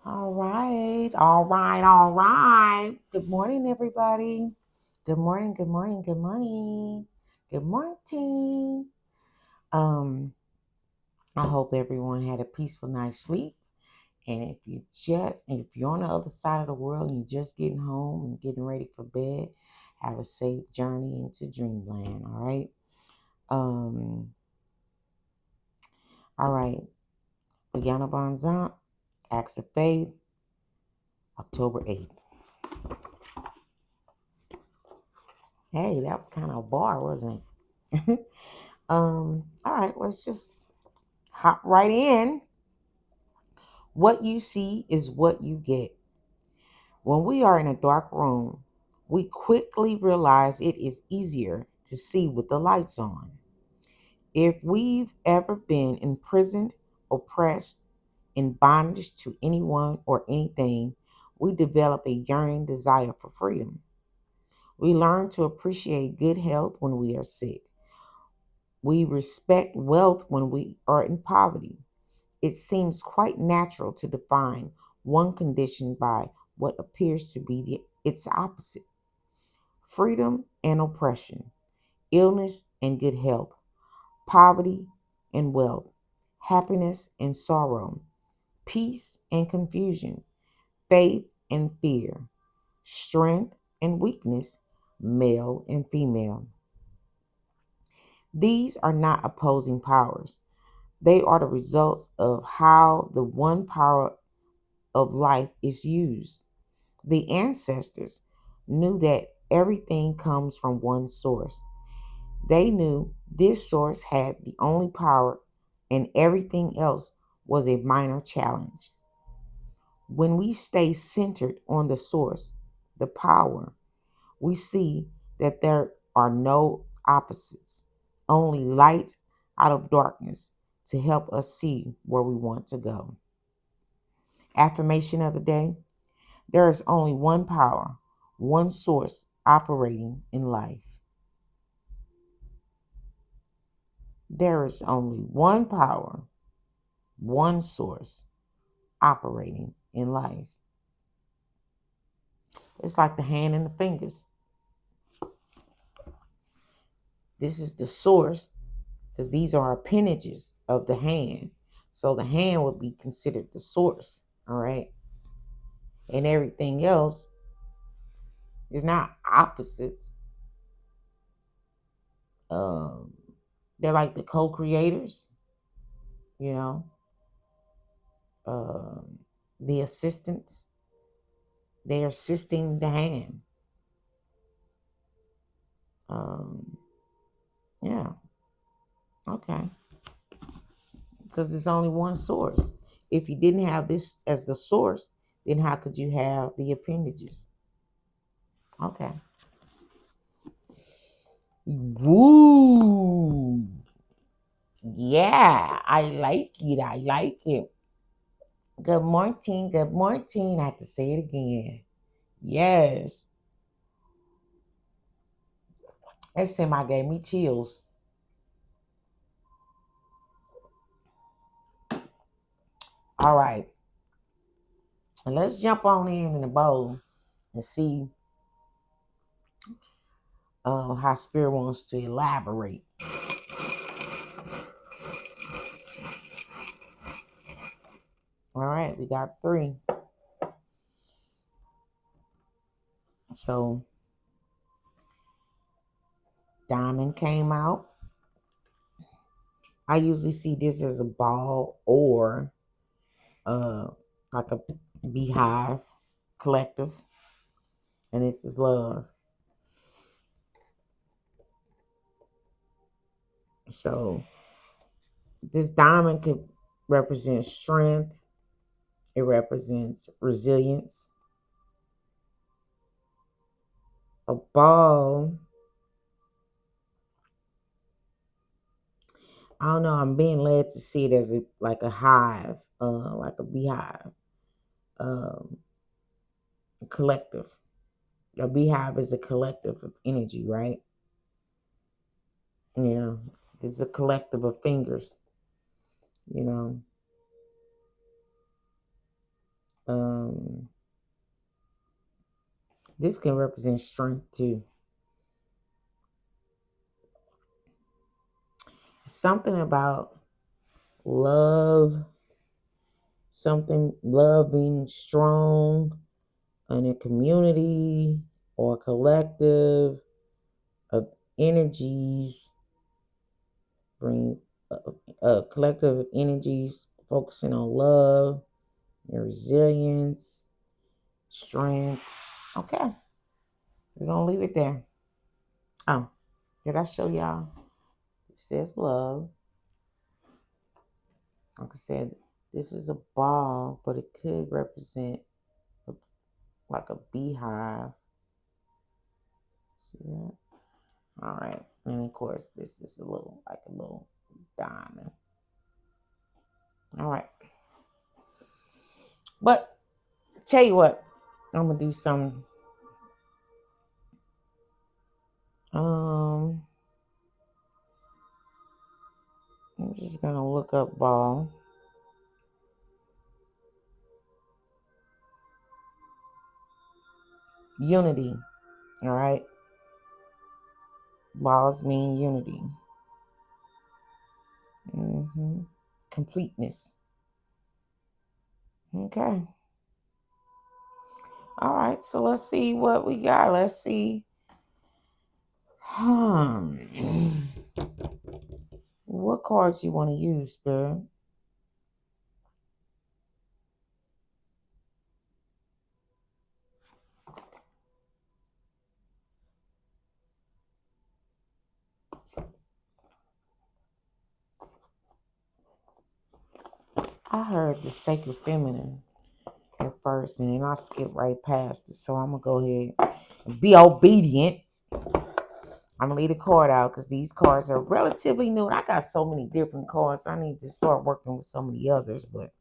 All right, all right, all right. Good morning, everybody. Good morning, good morning, good morning. Good morning. Um, I hope everyone had a peaceful night's sleep. And if you're on the other side of the world and you're just getting home and getting ready for bed, have a safe journey into dreamland. All right. Um, all right. Brianna Bonzant, Acts of Faith, October 8th. Hey, that was kind of a bar, wasn't it? All right, let's just hop right in. What you see is what you get. When we are in a dark room, we quickly realize it is easier to see with the lights on. If we've ever been imprisoned, oppressed, in bondage to anyone or anything, we develop a yearning desire for freedom. We learn to appreciate good health when we are sick. We respect wealth when we are in poverty. It seems quite natural to define one condition by what appears to be its opposite: freedom and oppression, illness and good health, poverty and wealth, happiness and sorrow, peace and confusion, faith and fear, strength and weakness, male and female. These are not opposing powers. They are the results of how the one power of life is used. The ancestors knew that everything comes from one source. They knew this source had the only power and everything else was a minor challenge. When we stay centered on the source, the power, we see that there are no opposites, only light out of darkness to help us see where we want to go. Affirmation of the day: there is only one power, one source operating in life. There is only one power, one source operating in life. It's like the hand and the fingers. This is the source because these are appendages of the hand. So the hand would be considered the source, all right? And everything else is not opposites. Um, they're like the co-creators, you know, um, the assistants. They're assisting the hand. Um, yeah, okay. Because it's only one source. If you didn't have this as the source, then how could you have the appendages? Okay. Woo. Yeah, I like it. I like it. Good morning. Good morning. I have to say it again. Yes. That semi gave me chills. All right. And let's jump on in the bowl and see how Spirit wants to elaborate. All right. We got 3. So Diamond came out. I usually see this as a ball or uh, like a beehive collective. And this is love. So this diamond could represent strength. It represents resilience. A ball, I don't know. I'm being led to see it as like a hive, like a beehive, um, a collective. A beehive is a collective of energy, right? Yeah, this is a collective of fingers. You know, This can represent strength too. Something about love, love being strong in a community or collective of energies, bring collective energies focusing on love and resilience, strength. Okay, we're gonna leave it there. Oh, did I show y'all? It says love. Like I said, this is a ball, but it could represent a, like a beehive. See that? All right, and of course, this is a little diamond. All right, but tell you what, I'm gonna do some. I'm just gonna look up ball. Unity. All right. Balls mean unity. Completeness. Okay. All right. So let's see what we got. Let's see. What cards you want to use, Spirit? I heard the Sacred Feminine at first, and then I skipped right past it. So I'm gonna go ahead and be obedient. I'm gonna leave the card out because these cards are relatively new. And I got so many different cards. I need to start working with some of the others, but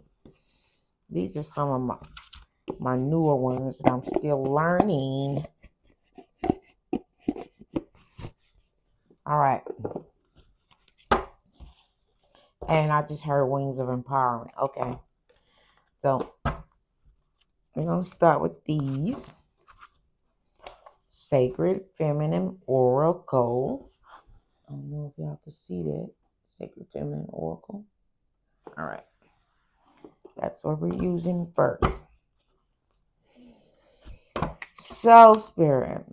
these are some of my newer ones that I'm still learning. All right. And I just heard Wings of Empowerment. Okay. So we're going to start with these. Sacred Feminine Oracle. I don't know if y'all can see that. Sacred Feminine Oracle. All right. That's what we're using first. So, Spirit,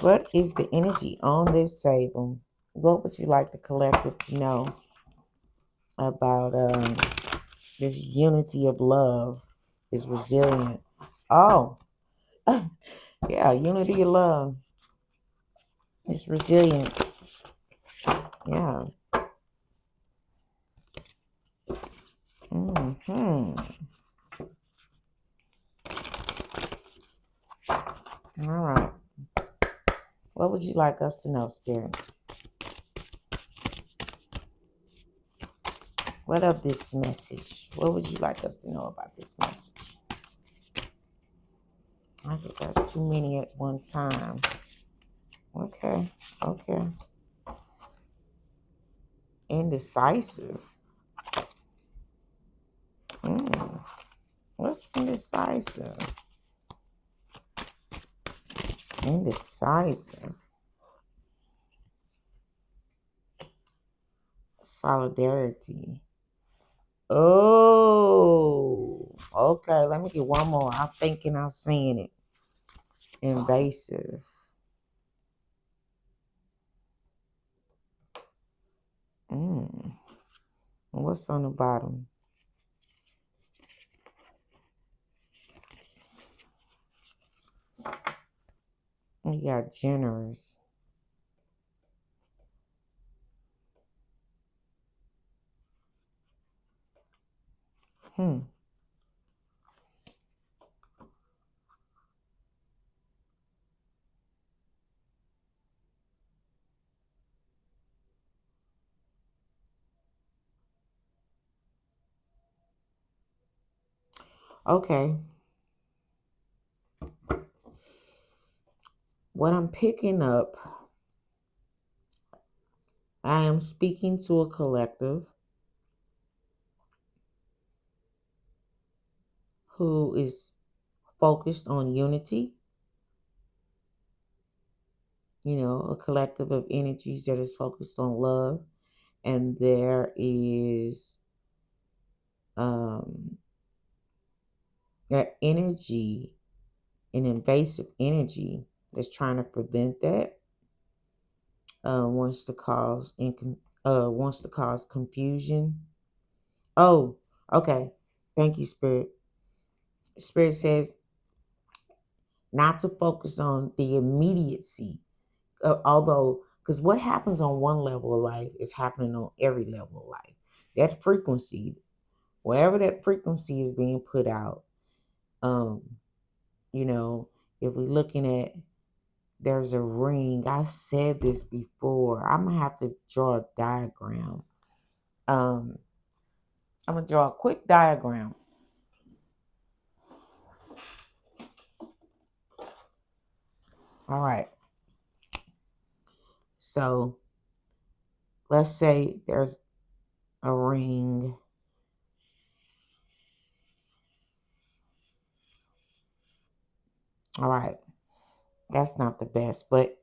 what is the energy on this table? What would you like the collective to know about this unity of love, is resilient? Oh, yeah, unity of love. It's resilient. Yeah. All right. What would you like us to know, Spirit? What of this message? What would you like us to know about this message? I think that's too many at one time. Okay. Indecisive. What's indecisive? Indecisive. Solidarity. Oh, okay. Let me get one more. I'm thinking I'm saying it. Invasive. What's on the bottom? We got generous. Okay. What I'm picking up, I am speaking to a collective. who is focused on unity, a collective of energies that is focused on love. And there is that energy, an invasive energy that's trying to prevent that, wants to cause confusion. Oh, okay. Thank you, Spirit. Spirit says not to focus on the immediacy, although, because what happens on one level of life is happening on every level of life. That frequency, wherever that frequency is being put out, um, if we're looking at, there's a ring. I said this before. I'm gonna have to draw a diagram. I'm gonna draw a quick diagram. All right. So let's say there's a ring. All right. That's not the best, but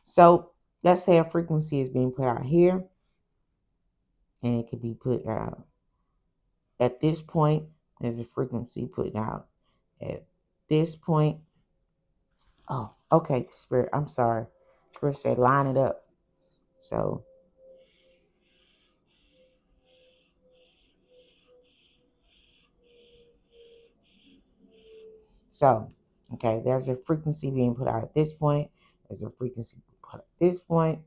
so let's say a frequency is being put out here, and it could be put out at this point. There's a frequency put out at this point. Oh, okay, Spirit. I'm sorry. Spirit said line it up. So okay, there's a frequency being put out at this point. There's a frequency put out at this point,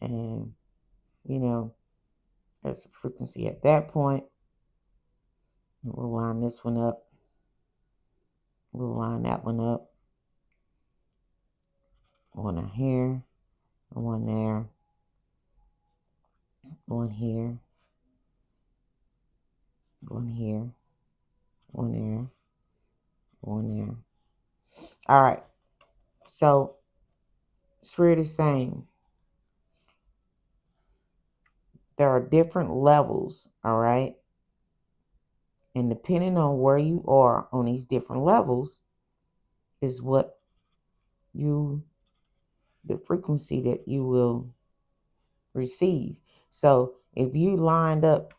and there's a frequency at that point. We'll line this one up. We'll line that one up. One here, one there, one here, one here, one there, one there. All right. So Spirit is saying there are different levels, all right? And depending on where you are on these different levels is what the frequency that you will receive. So if you lined up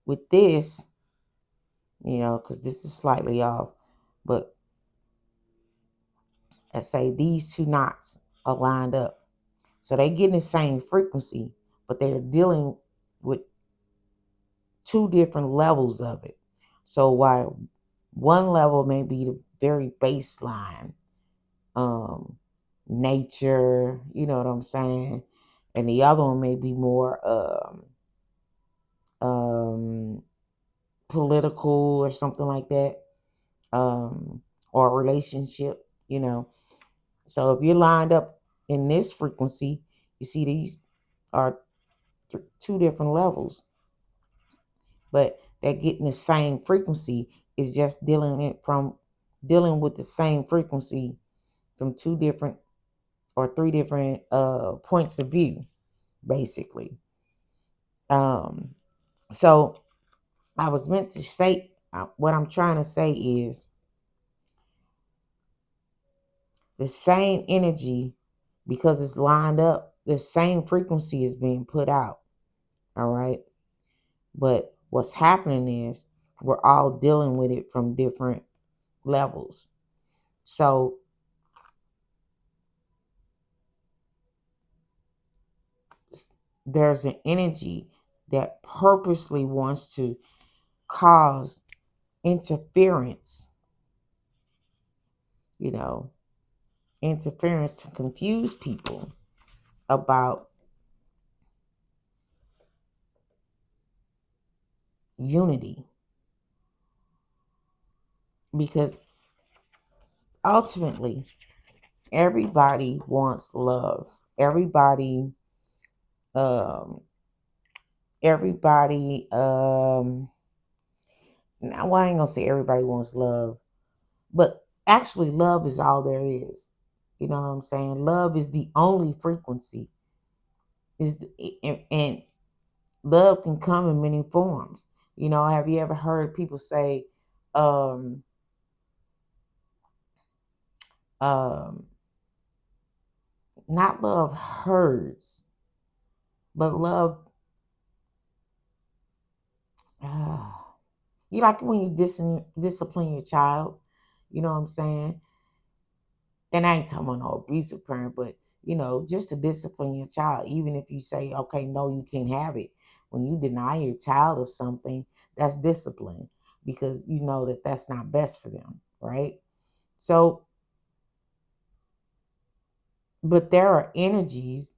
with this, because this is slightly off, but let's say these two knots are lined up. So they're getting the same frequency, but they're dealing with two different levels of it. So while one level may be the very baseline, nature, you know what I'm saying? And the other one may be more political or something like that, or a relationship, So if you're lined up in this frequency, you see these are two different levels, but they're getting the same frequency. It's just dealing with the same frequency from two different or three different points of view, basically. So I was meant to say, what I'm trying to say is the same energy, because it's lined up, the same frequency is being put out. All right. But what's happening is we're all dealing with it from different levels. So there's an energy that purposely wants to cause interference, interference to confuse people about unity. Because ultimately, everybody wants love. Um, everybody, now, well, I ain't gonna say everybody wants love, but actually, love is all there is. You know what I'm saying? Love is the only frequency. And love can come in many forms. Have you ever heard people say, um, um, not love hurts, but love, uh, you like when you discipline your child, you know what I'm saying? And I ain't talking about no abusive parent, but just to discipline your child, even if you say, okay, no, you can't have it. When you deny your child of something, that's discipline because you know that that's not best for them, right? So, but there are energies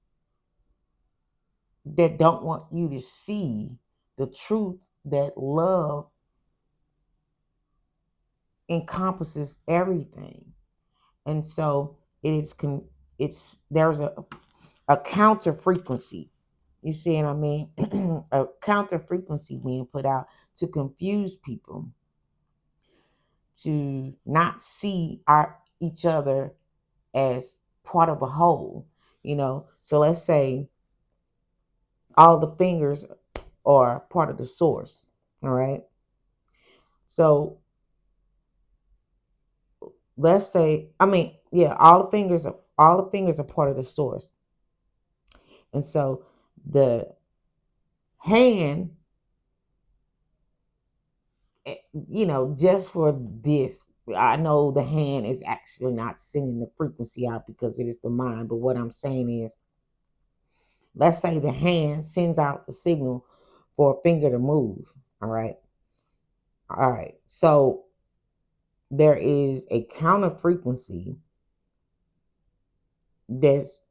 that don't want you to see the truth that love encompasses everything. And so it's there's a counter frequency. You see what I mean? A counter frequency being put out to confuse people, to not see our each other as part of a whole. So let's say all the fingers are part of the source. All right. So let's say, I mean, yeah, all the fingers are part of the source. And so the hand, just for this, I know the hand is actually not sending the frequency out because it is the mind. But what I'm saying is, let's say the hand sends out the signal for a finger to move. All right. All right. So there is a counter frequency that's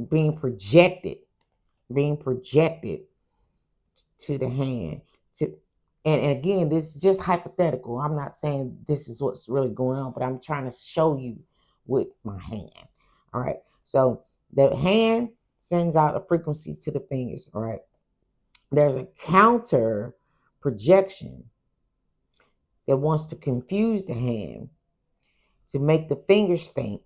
being projected, being projected to the hand. To and again, this is just hypothetical. I'm not saying this is what's really going on, but I'm trying to show you with my hand. All right. So the hand sends out a frequency to the fingers. All right. There's a counter projection that wants to confuse the hand to make the fingers think,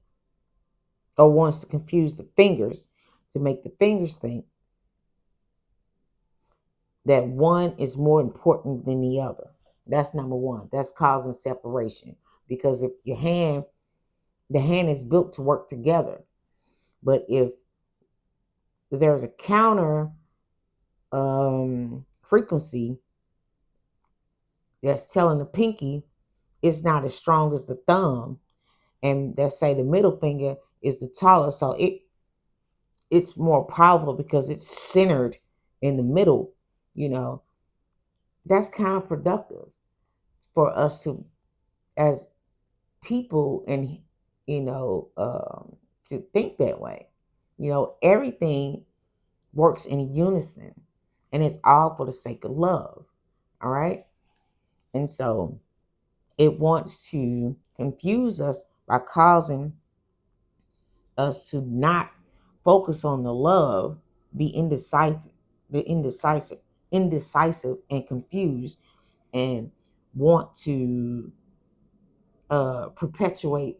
or wants to confuse the fingers to make the fingers think that one is more important than the other. That's number one. That's causing separation. Because if the hand is built to work together. But if there's a counter frequency that's telling the pinky it's not as strong as the thumb, and let's say the middle finger is the taller, so it's more powerful because it's centered in the middle, you know, that's counterproductive for us to, as people, and to think that way. Everything works in unison, and it's all for the sake of love. All right. And so it wants to confuse us by causing us to not focus on the love, be indecisive and confused, and want to perpetuate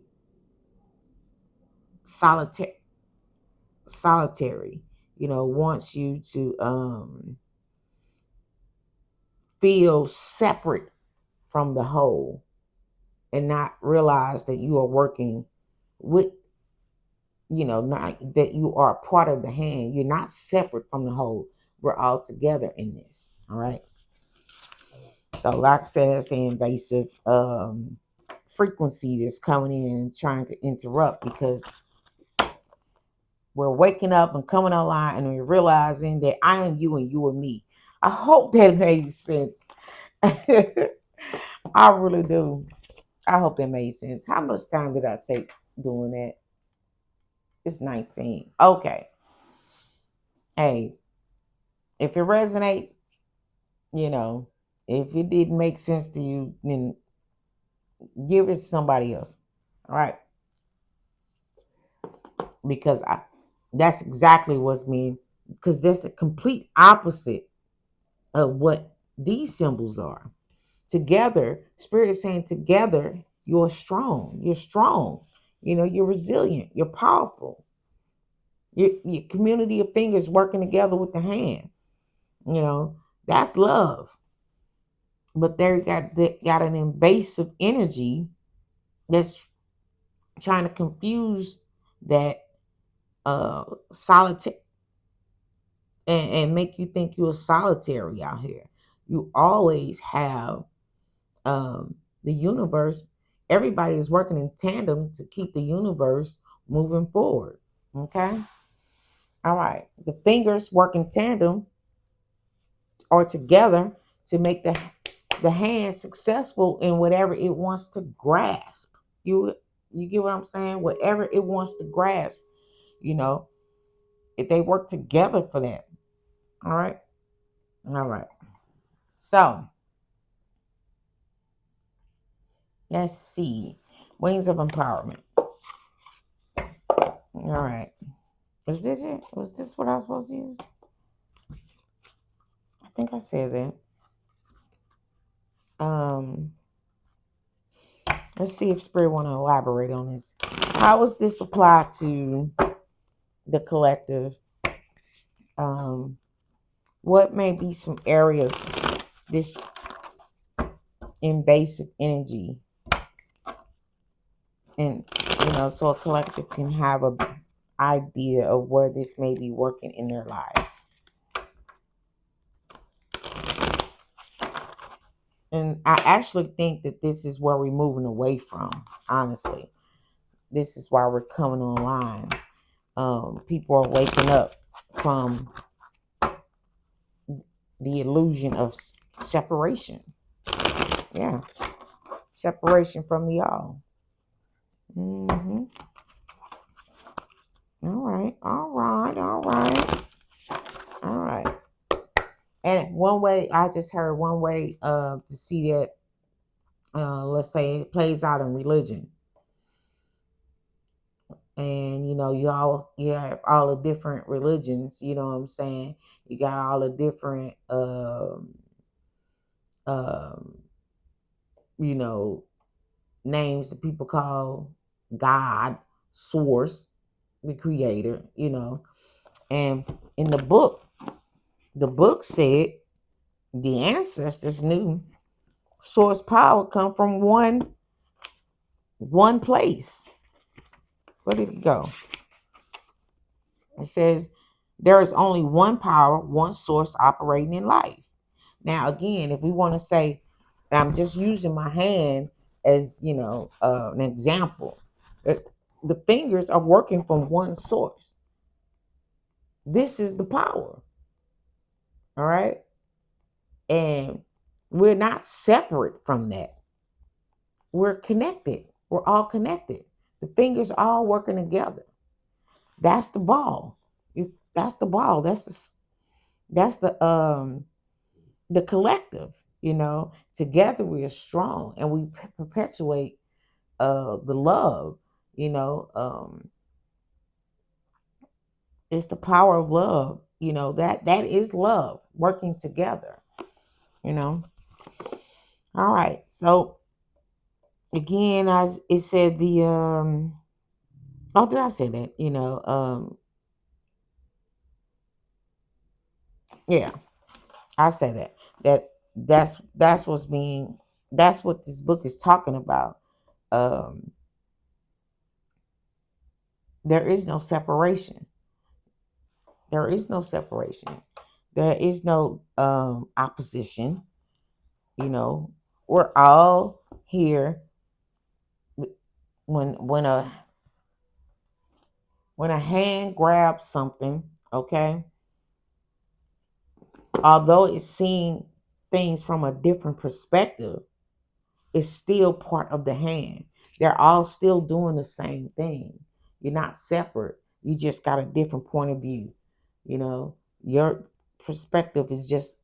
solitary solitary, wants you to feel separate from the whole, and not realize that you are working with, not that you are a part of the hand. You're not separate from the whole. We're all together in this. All right. So like I said, that's the invasive frequency that's coming in and trying to interrupt, because we're waking up and coming online and we're realizing that I am you and you are me. I hope that made sense. I really do. I hope that made sense. How much time did I take doing that? It's 19. Okay. Hey, if it resonates, you know, if it didn't make sense to you, then give it to somebody else. All right. Because that's exactly what's mean. Because that's a complete opposite of what these symbols are. Together, Spirit is saying together, you're strong. You're strong. You're resilient. You're powerful. Your community of fingers working together with the hand. You know, That's love. But they got an invasive energy that's trying to confuse that solitary and make you think you're solitary out here. You always have the universe. Everybody is working in tandem to keep the universe moving forward. Okay. All right. The fingers work in tandem or together to make the hand successful in whatever it wants to grasp. You get what I'm saying? Whatever it wants to grasp, you know, if they work together for that. All right. All right. So let's see. Wings of empowerment. All right. Was this it? Was this what I was supposed to use? I think I said that. Let's see if Spirit want to elaborate on this. How does this apply to the collective? What may be some areas this invasive energy, and so a collective can have a idea of where this may be working in their lives. And I actually think that this is where we're moving away from. Honestly, this is why we're coming online. People are waking up from the illusion of separation. Yeah, separation from the all. Mm-hmm. All right, all right, all right, all right. And one way, I just heard one way to see that, let's say it plays out in religion. And you have all the different religions, you know what I'm saying? You got all the different um you know names that people call God, source, the creator, and in the book said the ancestors knew source power come from one place. Where did it go? It says there is only one power, one source operating in life. Now, again, if we want to say, and I'm just using my hand as an example, the fingers are working from one source. This is the power. All right, and we're not separate from that. We're connected. We're all connected. The fingers are all working together. That's the ball. That's the ball. That's the collective. Together we are strong, and we perpetuate the love. You know, it's the power of love. That is love working together. You know. All right. So again, as it said, the oh, did I say that? Yeah, I say that. That's what's being. That's what this book is talking about. Um, there is no separation. There is no separation. There is no opposition. We're all here. When a hand grabs something, okay, although it's seeing things from a different perspective, it's still part of the hand. They're all still doing the same thing. You're not separate. You just got a different point of view. Your perspective is just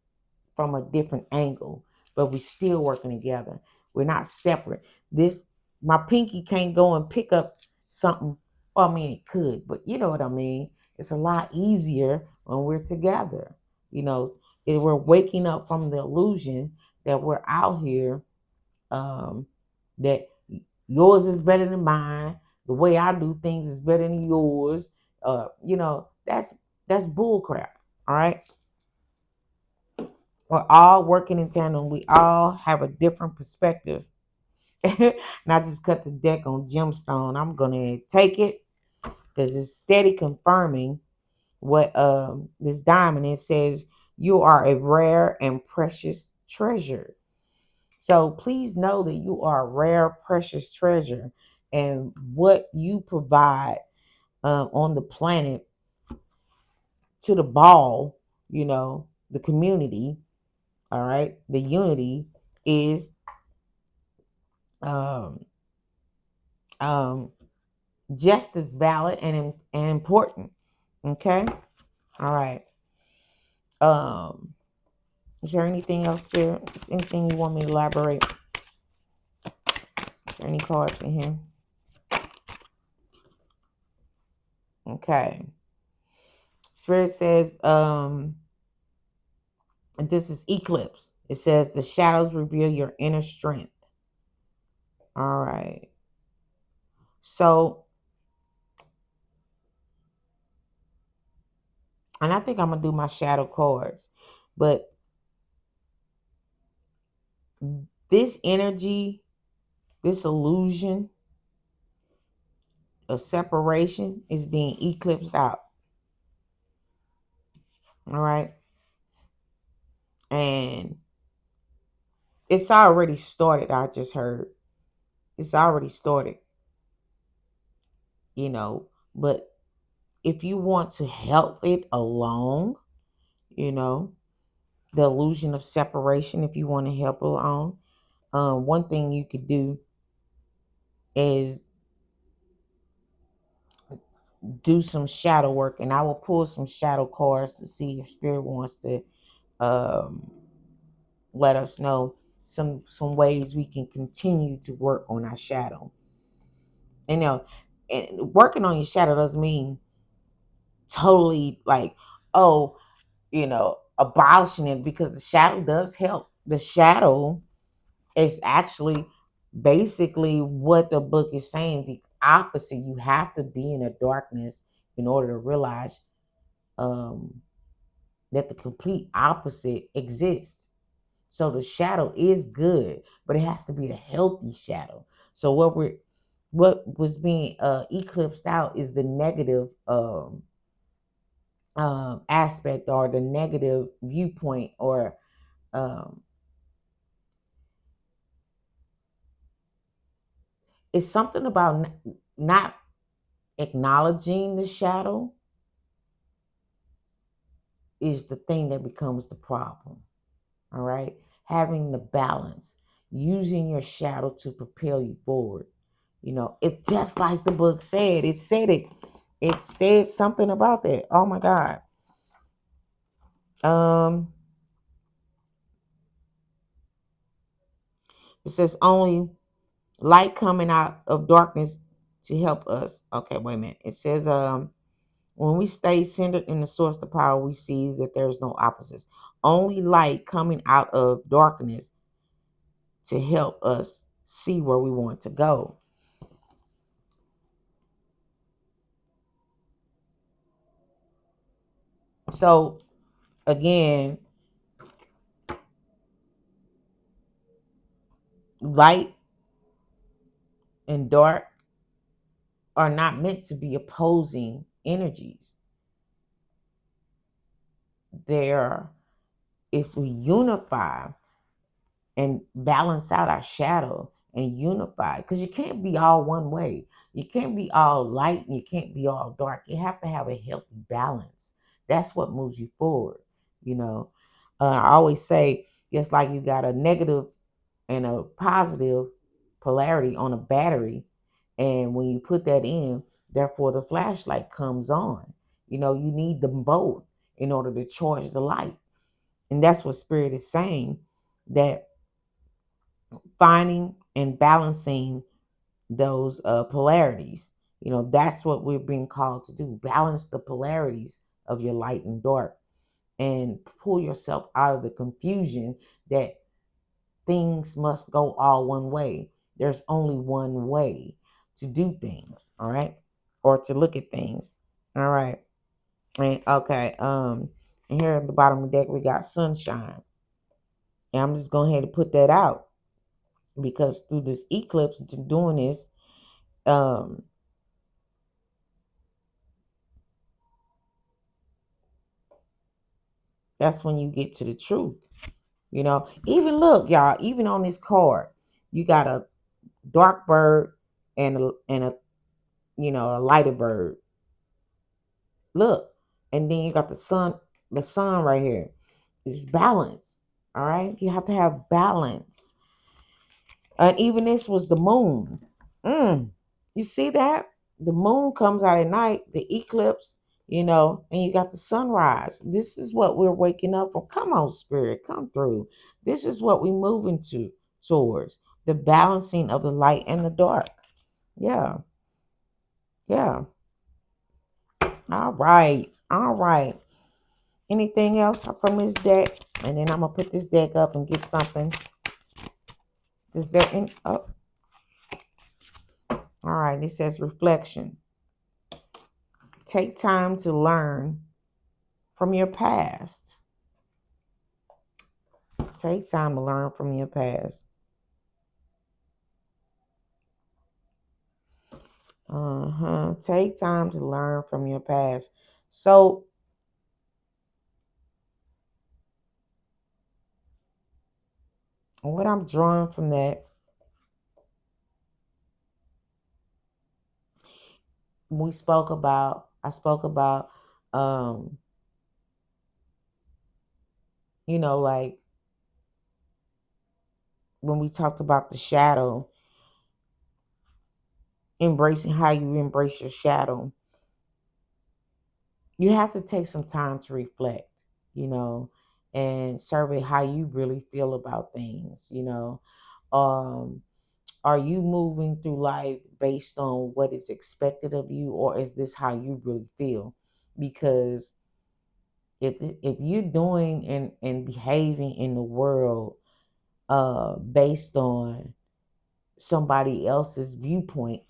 from a different angle, but we're still working together. We're not separate. My pinky can't go and pick up something. Well, I mean, it could, but you know what I mean. It's a lot easier when we're together. We're waking up from the illusion that we're out here, that yours is better than mine. The way I do things is better than yours. That's bull crap. All right. We're all working in tandem. We all have a different perspective. And I just cut the deck on gemstone. I'm gonna take it because it's steady confirming what this diamond. It says you are a rare and precious treasure. So please know that you are a rare, precious treasure, and what you provide on the planet to the ball, the community, all right, the unity is um, um, just as valid and important. Okay, all right. Um, is there anything else, Spirit? Is anything you want me to elaborate? Is there any cards in here? Okay. Spirit says, this is eclipse. It says the shadows reveal your inner strength. All right. So, and I think I'm gonna do my shadow cards, but this energy, this illusion of separation is being eclipsed out. All right. And it's already started. I just heard it's already started, but if you want to help it along, you know, the illusion of separation, if you want to help along, one thing you could do is do some shadow work, and I will pull some shadow cards to see if Spirit wants to um, let us know some ways we can continue to work on our shadow. And and working on your shadow doesn't mean totally like, oh, abolishing it, because the shadow does help. The shadow is actually basically what the book is saying, the opposite. You have to be in a darkness in order to realize um, that the complete opposite exists. So the shadow is good, but it has to be a healthy shadow. So what was being eclipsed out is the negative aspect, or the negative viewpoint, or um, it's something about not acknowledging the shadow is the thing that becomes the problem. All right. Having the balance, using your shadow to propel you forward. It's just like the book said. It said something about that. Oh my God. Um, it says only light coming out of darkness to help us. Okay, wait a minute. It says, when we stay centered in the source of power, we see that there's no opposites. Only light coming out of darkness to help us see where we want to go. So again, light and dark are not meant to be opposing energies. They're, if we unify and balance out our shadow and unify, because you can't be all one way. You can't be all light and you can't be all dark. You have to have a healthy balance. That's what moves you forward. You know, I always say, just like you got a negative and a positive polarity on a battery, and when you put that in, therefore the flashlight comes on. You need them both in order to charge the light. And that's what Spirit is saying, that finding and balancing those polarities, that's what we're being called to do. Balance the polarities of your light and dark, and pull yourself out of the confusion that things must go all one way. There's only one way to do things, all right? Or to look at things. All right. And okay, and here at the bottom of the deck we got sunshine. And I'm just going ahead and put that out because through this eclipse, doing this, um, that's when you get to the truth. Even look, y'all, even on this card, you got a dark bird and a a lighter bird. Look, and then you got the sun right here. It's balance. All right, you have to have balance. And even this was the moon. You see that? The moon comes out at night, the eclipse, and you got the sunrise. This is what we're waking up from. Come on, spirit, come through. This is what we're moving towards. The balancing of the light and the dark. Yeah. Yeah. All right. All right. Anything else from this deck? And then I'm gonna put this deck up and get something. Does that in oh, all right, it says reflection. Take time to learn from your past. Take time to learn from your past. Take time to learn from your past. So what I'm drawing from that, I spoke about, um, like when we talked about the shadow, embracing how you embrace your shadow. You have to take some time to reflect, and survey how you really feel about things. Um, are you moving through life based on what is expected of you, or is this how you really feel? Because if you're doing and behaving in the world based on somebody else's viewpoint,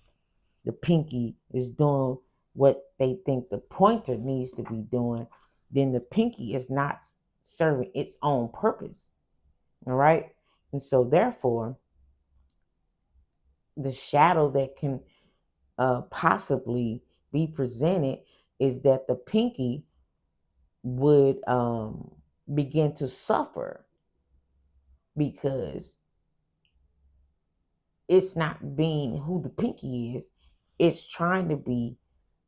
the pinky is doing what they think the pointer needs to be doing, then the pinky is not serving its own purpose. All right. And so, therefore, the shadow that can possibly be presented is that the pinky would begin to suffer because it's not being who the pinky is, it's trying to be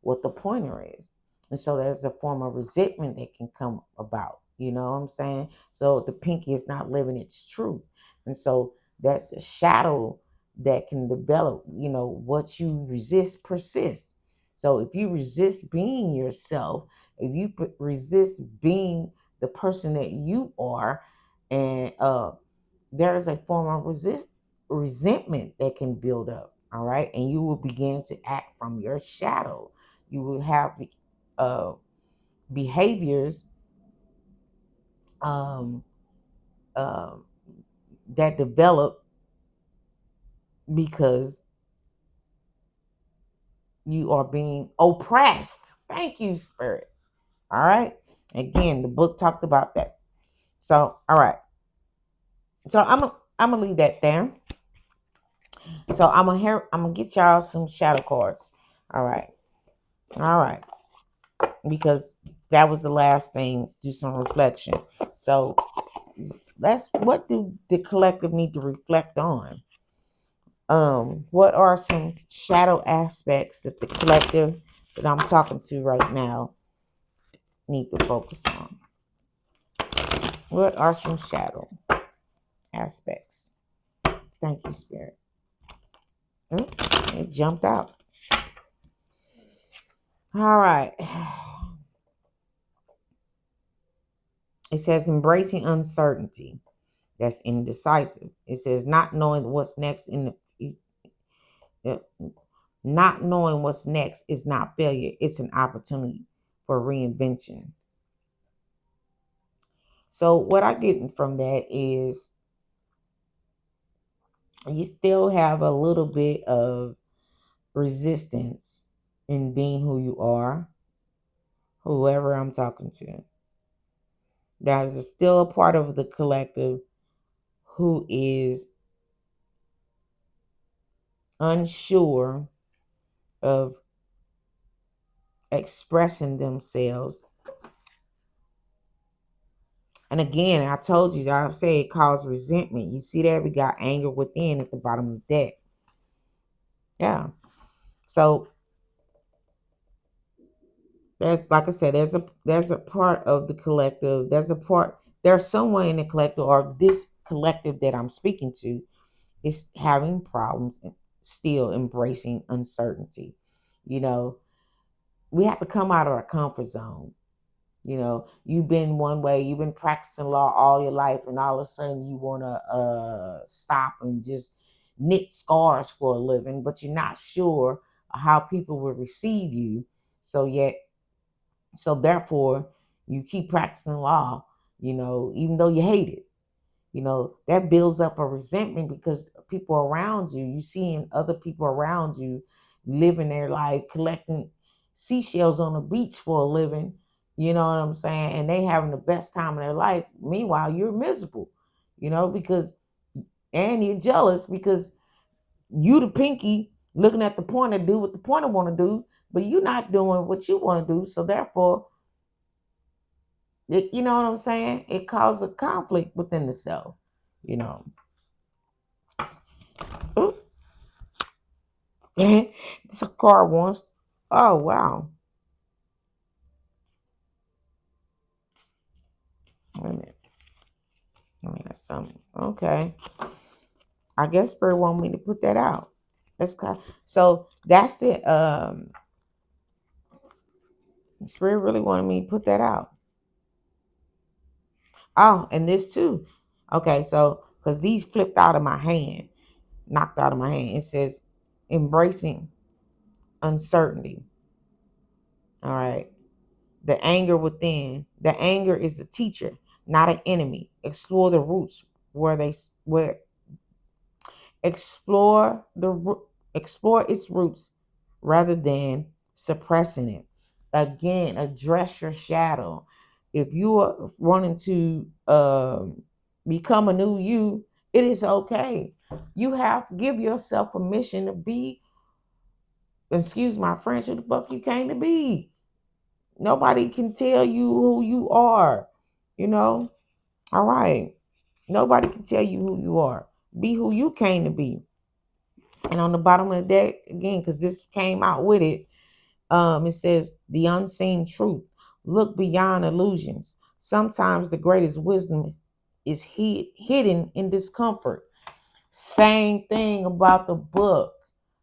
what the pointer is. And so there's a form of resentment that can come about. You know what I'm saying? So the pinky is not living its truth. And so that's a shadow that can develop. What you resist persists. So if you resist being yourself, if you resist being the person that you are, and there is a form of resentment that can build up. All right. And you will begin to act from your shadow. You will have uh, behaviors um, um, that develop because you are being oppressed. Thank you, Spirit. All right. Again, the book talked about that. So, all right. So I'm gonna leave that there. So I'm gonna get y'all some shadow cards. All right. All right. Because that was the last thing. Do some reflection. So what do the collective need to reflect on? What are some shadow aspects that the collective that I'm talking to right now need to focus on? What are some shadow aspects? Thank you, Spirit. It jumped out. All right. It says embracing uncertainty. That's indecisive. It says not knowing what's next not knowing what's next is not failure. It's an opportunity for reinvention. So what I get from that is you still have a little bit of resistance in being who you are, whoever I'm talking to. That is still a part of the collective who is unsure of expressing themselves. And again, I told you, I say it caused resentment. You see that? We got anger within at the bottom of the deck. Yeah. So there's, like I said, there's a part of the collective. There's someone in the collective, or this collective that I'm speaking to is having problems and still embracing uncertainty. You know, we have to come out of our comfort zone. You know, you've been one way, you've been practicing law all your life, and all of a sudden you want to stop and just knit scars for a living, but you're not sure how people will receive you. So therefore, you keep practicing law, even though you hate it. That builds up a resentment because people around you, you seeing other people around you living their life, collecting seashells on the beach for a living, you know what I'm saying? And they having the best time of their life. Meanwhile, you're miserable, because, and you're jealous because you the pinky looking at the pointer do what the pointer want to do, but you're not doing what you want to do. So therefore, you know what I'm saying? It causes a conflict within the self, you know. Ooh. This car wants. Oh wow. Wait a minute. I got something. Okay. I guess Spirit want me to put that out. So that's the Spirit really wanted me to put that out. Oh, and this too. Okay, so because these flipped out of my hand, knocked out of my hand. It says embracing uncertainty. All right. The anger within. The anger is a teacher, not an enemy. Explore the roots where explore explore its roots rather than suppressing it. Again, address your shadow. If you are wanting to become a new you, it is okay. You have to give yourself permission to be, excuse my French, who the fuck you came to be. Nobody can tell you who you are, you know? All right. Nobody can tell you who you are. Be who you came to be. And on the bottom of the deck, again, because this came out with it, it says the unseen truth. Look beyond illusions. Sometimes the greatest wisdom is hidden in discomfort. Same thing about the book.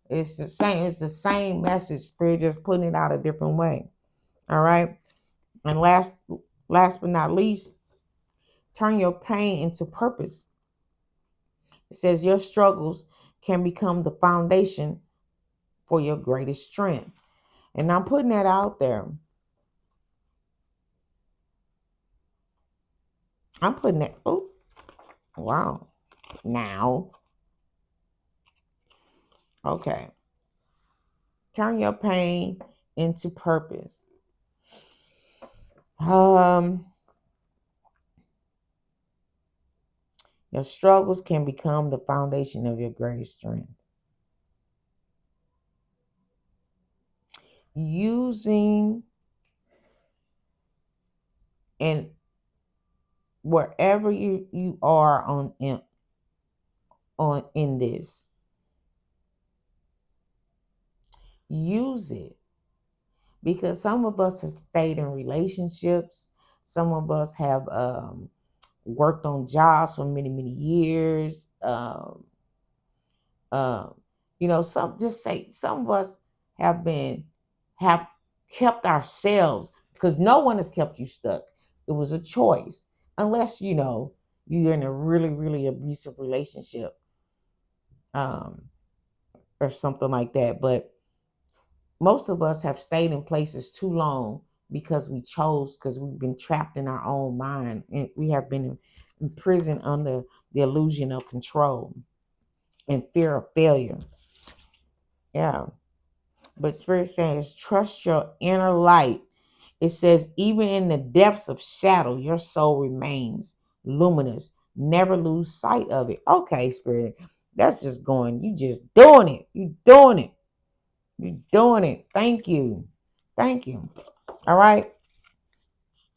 It's the same. It's the same message. Spirit just putting it out a different way. All right. And last but not least, turn your pain into purpose. It says your struggles can become the foundation for your greatest strength. And I'm putting that out there. I'm putting that. Oh, wow. Now, okay. Turn your pain into purpose. Your struggles can become the foundation of your greatest strength. Using and wherever you are in this, use it, because some of us have stayed in relationships. Some of us have worked on jobs for many, many years. Some of us have kept ourselves, because no one has kept you stuck. It was a choice, unless you're in a really, really abusive relationship, or something like that. But most of us have stayed in places too long because because we've been trapped in our own mind, and we have been imprisoned under the illusion of control and fear of failure. Yeah. But Spirit says, trust your inner light. It says, even in the depths of shadow, your soul remains luminous. Never lose sight of it. Okay, Spirit. That's just going. You just doing it. You doing it. You doing it. Thank you. Thank you. All right.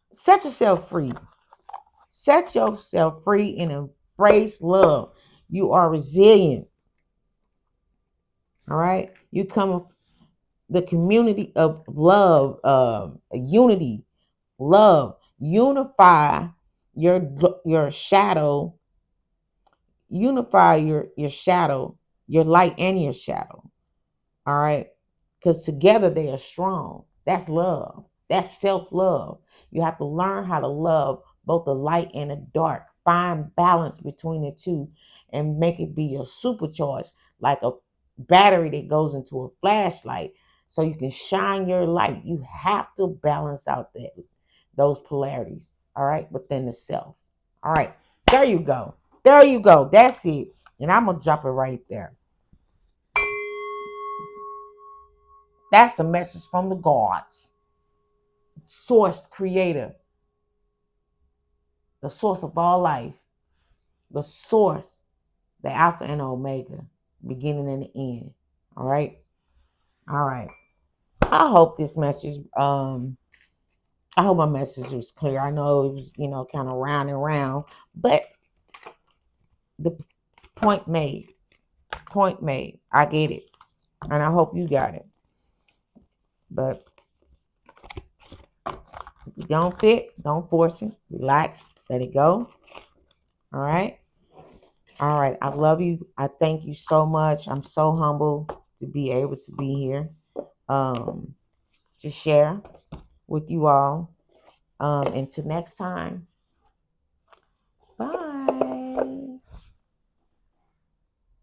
Set yourself free. Set yourself free and embrace love. You are resilient. All right. You come the community of love, unity, love. Unify your shadow. Unify your shadow, your light and your shadow. All right. Because together they are strong. That's love. That's self-love. You have to learn how to love both the light and the dark. Find balance between the two and make it be your supercharged, like a battery that goes into a flashlight so you can shine your light. You have to balance out those polarities, all right, within the self. All right. There you go. There you go. That's it. And I'm going to drop it right there. That's a message from the gods, source, creator, the source of all life, the source, the Alpha and Omega, beginning and the end. All right. All right. I hope this message, I hope my message was clear. I know it was, kind of round and round, but the point made. Point made. I get it. And I hope you got it. But if you don't fit, don't force it. Relax. Let it go. All right. All right. I love you. I thank you so much. I'm so humble to be able to be here, to share with you all. Until next time,